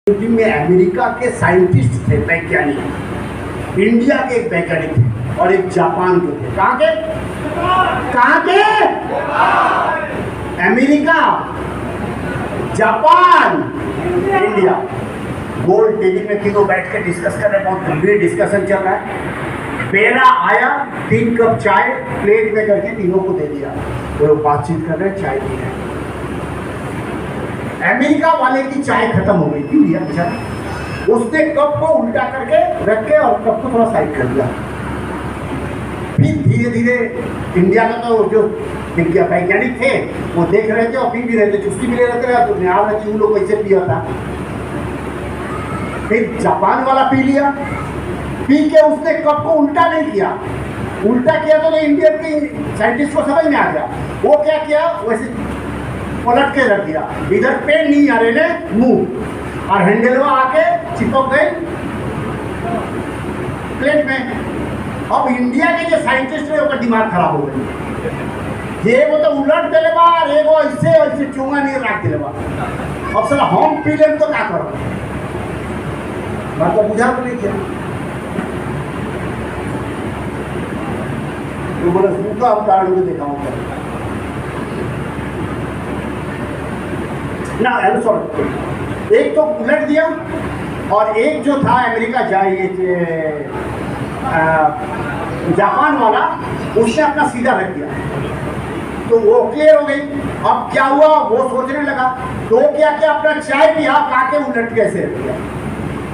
Meeting में America के scientist थे, वैज्ञानिक, इंडिया के एक वैज्ञानिक थे और एक जापान के थे। कहाँ के? America, Japan, India. गोल टेबल में तीनों बैठ के डिस्कस कर रहे हैं, बहुत गंभीर डिस्कशन चल रहा है। बेला आया, 3 कप चाय प्लेट में करके तीनों को दे दिया। वो लोग बातचीत कर रहे हैं, चाय पी रहे हैं। अमेरिका वाले की चाय खत्म हो गई थी, लिया बेचारा। उसने कप को उल्टा करके रख के और कप को थोड़ा साइड कर दिया। फिर धीरे धीरे इंडिया का तो जो वैज्ञानिक थे वो देख रहे थे और पी भी रहे थे, चुस्की भी ले रहे थे, तो ध्यान रखी उन लोग कैसे पिया था। फिर जापान वाला पी लिया, पी के उसने कप को उल्टा नहीं किया। उल्टा किया तो इंडियन के साइंटिस्ट को समझ में आ गया। वो क्या किया, वैसे पलट के रख दिया। इधर पेन नहीं आ रहे ने मुंह और हैंडलवा आके चिपक गए प्लेट में। अब इंडिया के जो साइंटिस्ट है उसका दिमाग खराब हो गया। ये वो तो उलट दिले बा, ये वो ऐसे ऐसे चूंगा नहीं रख दिले बा। अब साला हम पी लें तो क्या करो, बात तो बुझा तो नहीं किया। तो बोले सुनता हम कारण को दिखाऊंगा ना, सॉरी। एक तो उलट दिया और एक जो था अमेरिका जाइए जापान वाला, उसने अपना सीधा रख दिया। तो वो क्लियर हो गई। अब क्या हुआ वो सोचने लगा, तो क्या क्या अपना चाय पिया, काके उलट कैसे रख दिया,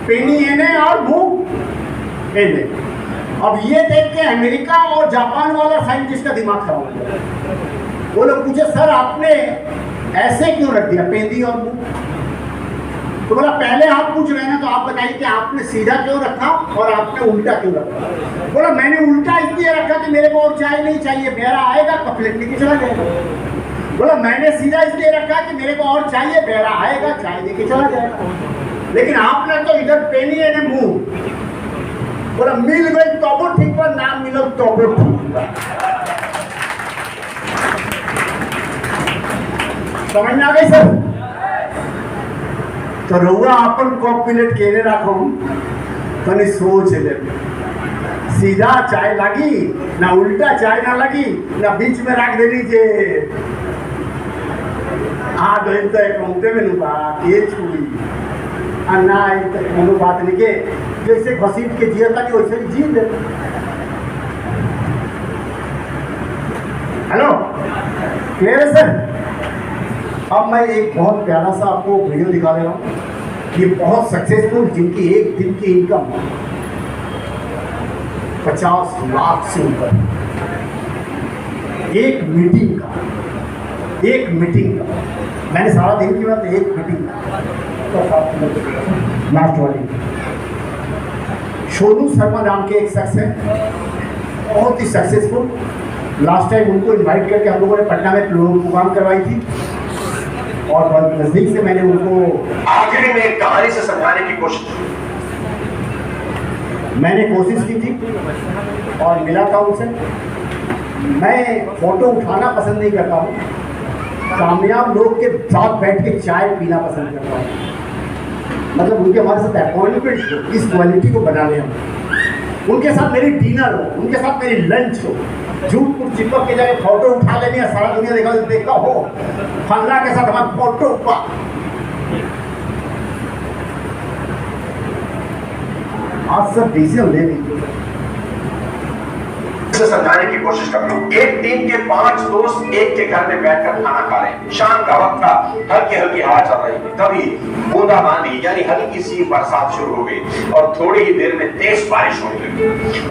पेनी एने और मुंह एने। अब ये देख के अमेरिका और जापान वाला साइंटिस्ट का दिमाग खराब हो गया। वो लोग पूछे, सर आपने ऐसे क्यों रख दिया, पेंदी और मुंह? तो बोला पहले आप पूछ रहे हैं ना, तो आप बताइए कि आपने सीधा क्यों रखा और आपने उल्टा क्यों रखा? बोला मैंने उल्टा इसलिए रखा कि मेरे को और चाय नहीं चाहिए, मेरा आएगा कप लेके चला जाएगा। बोला मैंने सीधा इसलिए रखा कि मेरे को और चाहिए, मेरा आएगा चाय लेके चला जाएगा। लेकिन आपने तो इधर पेनी है ना मुंह। बोला मिल गई तो ठीक बा, ना मिलो तो ठीक बा। समझ में आ गई सर? तो रउआ अपन कप प्लेट केने रखो, तनी सोच ले। सीधा चाय लगी ना, उल्टा चाय ना लगी ना, बीच में रख देनी जे हाँ तो इन तो एक घूमते में लुका ये छुई ना, कोनो बात नहीं के जैसे घसीट के जिया था वैसे ही जी ले। हेलो क्लियर है सर? अब मैं एक बहुत प्यारा सा आपको वीडियो दिखा दे रहा हूँ। ये बहुत सक्सेसफुल, जिनकी एक दिन की इनकम 50 लाख से ऊपर, एक मीटिंग का मैंने सारा दिन की बात, एक मीटिंग का लास्ट वाली। सोनू शर्मा नाम के एक शख्स है, बहुत ही सक्सेसफुल। लास्ट टाइम उनको इनवाइट करके हम लोगों ने पटना में प्रोग्राम करवाई थी और बहुत नजदीक से मैंने उनको आखिरी में एक कहानी से समझाने की कोशिश की थी और मिला था उनसे। मैं फोटो उठाना पसंद नहीं करता हूँ, कामयाब लोग के साथ बैठ के चाय पीना पसंद करता हूँ। मतलब उनके हमारे साथ अपॉइंटमेंट हो, इस क्वालिटी को बना लें हम। उनके साथ मेरी डिनर हो, उनके साथ मेरी लंच हो। झूठ कुछ चिपक के जाके फोटो उठा लेनी है, सारा दुनिया देखा हो फल्ला के साथ हमारा फोटो आज सब बिजी हो ले से समझाने की कोशिश कर रहा हूँ। एक टीम के 5 दोस्त एक के घर में बैठकर खाना खा रहे हैं। शाम का वक्त था, हल्की हल्की हवा चल रही थी। तभी बूंदाबांदी यानी हल्की सी बरसात शुरू हो गई और थोड़ी ही देर में तेज बारिश होने लगी।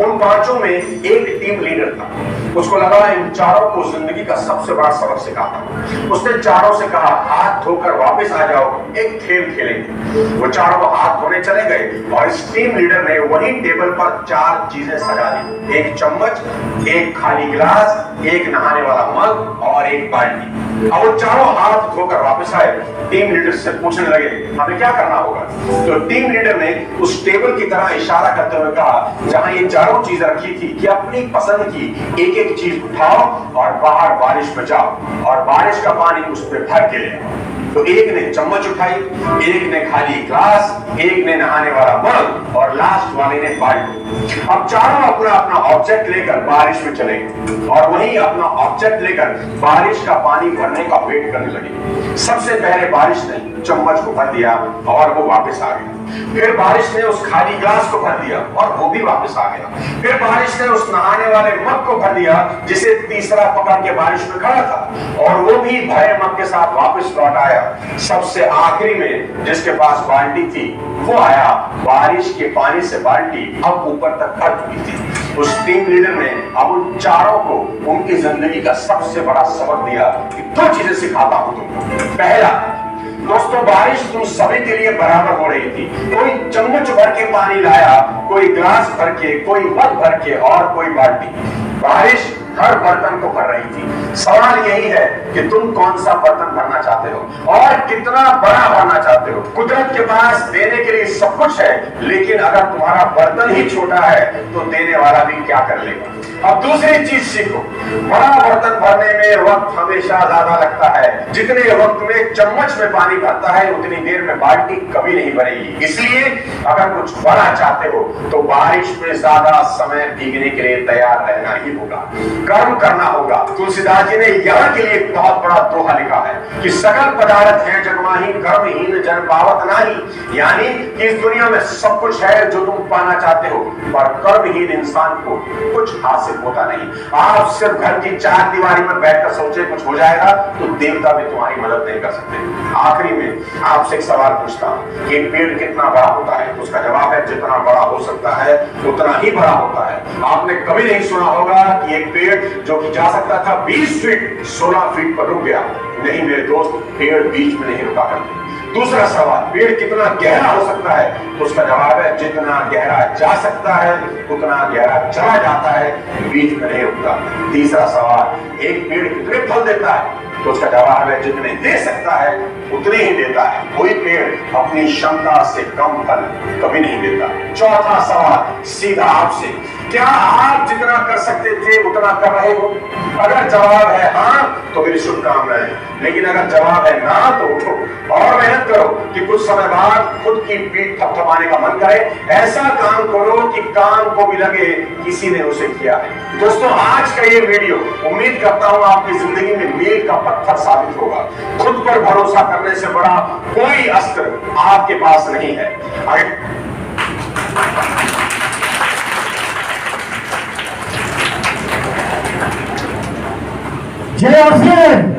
उन 5 में एक टीम लीडर था। उसको लगा इन चारों को जिंदगी का सबसे बड़ा सबक सिखाता। उसने चारों से कहा, हाथ धोकर वापस आ जाओ, एक खेल खेलेंगे। वो चारों हाथ धोने चले गए और इस टीम लीडर ने वही टेबल पर 4 चीजें सजा दी। एक चम्मच, एक खाली गिलास, एक नहाने वाला मग और एक बाल्टी। अब वो चारों हाथ धोकर वापस आए। टीम लीडर से पूछने लगे, हमें क्या करना होगा? तो टीम लीडर ने उस टेबल की तरह इशारा करते हुए कहा, जहां ये चारों चीजें रखी थी कि अपनी पसंद की एक एक चीज उठाओ और बाहर बारिश में जाओ और बारिश का पानी उस पर भर के ले। तो एक ने चम्मच उठाई, एक ने खाली ग्लास, एक ने नहाने वाला मग और लास्ट वाले ने बाल्टी। अब चारों अपना अपना ऑब्जेक्ट लेकर बारिश में चले और वही अपना ऑब्जेक्ट लेकर बारिश का पानी भरने का वेट करने लगे। सबसे पहले बारिश ने चम्मच को भर दिया और वो वापस आ गया। फिर बारिश ने उस खाली ग्लास को भर दिया और वो भी वापस आ गया। फिर बारिश ने उस नहाने वाले मग को भर दिया जिसे तीसरा पकड़ के बारिश में खड़ा था और वो भी भरे मग के साथ वापस लौट आया। सबसे आखिरी में जिसके पास बाल्टी थी वो आया। बारिश के पानी से बाल्टी अब ऊपर तक भर चुकी थी। उस टीम लीडर ने अब उन चारों को उनकी जिंदगी का सबसे बड़ा सबक दिया कि दो चीजें सिखाता हूं तुमको। पहला, दोस्तों, बारिश तुम सभी के लिए बराबर हो रही थी। कोई चम्मच भर के पानी लाया, कोई ग्लास भर के, कोई मग भर के और कोई बाल्टी। बारिश हर बर्तन को भर रही थी। सवाल यही है कि तुम कौन सा बर्तन भरना चाहते हो और कितना बड़ा भरना चाहते हो। कुदरत के पास देने के लिए सब कुछ है, लेकिन अगर तुम्हारा बर्तन ही छोटा है तो देने वाला भी क्या कर लेगा। अब दूसरी चीज सीखो, बड़ा बर्तन भरने में वक्त हमेशा ज्यादा लगता है। जितने वक्त में चम्मच में पानी भरता है उतनी देर में बाल्टी कभी नहीं भरेगी। इसलिए अगर कुछ बड़ा चाहते हो तो बारिश में ज्यादा समय भीगने के लिए तैयार रहना ही होगा, कर्म करना होगा। तुलसीदास जी ने यहाँ के लिए एक बहुत बड़ा दोहा लिखा है कि सकल पदार्थ है जगमाही, कर्महीन जन पावत नाही। यानी कि इस दुनिया में सब कुछ है जो तुम पाना चाहते हो, पर कर्महीन इंसान को कुछ हासिल होता नहीं। आप सिर्फ घर की चार दीवारी में बैठकर सोचे कुछ हो जाएगा तो देवता भी तुम्हारी मदद नहीं कर सकते। आखिरी में आपसे एक सवाल पूछता हूं कि पेड़ कितना बड़ा होता है? उसका जवाब है जितना बड़ा हो सकता है उतना ही बड़ा होता है। आपने कभी नहीं सुना होगा कि एक पेड़ जो कि जा सकता था 20 फीट 16 फीट पर रुक गया। नहीं मेरे दोस्त, पेड़ बीच में नहीं रुका करते। दूसरा सवाल, पेड़ कितना गहरा हो सकता है? तो उसका जवाब है जितना गहरा जा सकता है उतना गहरा चला जाता है, बीच में नहीं रुकता। तीसरा सवाल, एक पेड़ कितने फल देता है? तो उसका जवाब है जितने दे सकता है उतने ही देता है। कोई पेड़ अपनी क्षमता से कम फल कभी नहीं देता। चौथा सवाल सीधा आपसे, क्या आप जितना कर सकते थे उतना कर रहे हो? अगर जवाब है हाँ तो मेरी शुभकामनाएं, लेकिन अगर जवाब है ना तो उठो और मेहनत करो कि कुछ समय बाद खुद की पीठ थपथपाने का मन करे। ऐसा काम करो कि काम को भी लगे किसी ने उसे किया है। दोस्तों, आज का ये वीडियो उम्मीद करता हूं आपकी जिंदगी में मील का पत्थर साबित होगा। खुद पर भरोसा करने से बड़ा कोई अस्त्र आपके पास नहीं है। जय श्री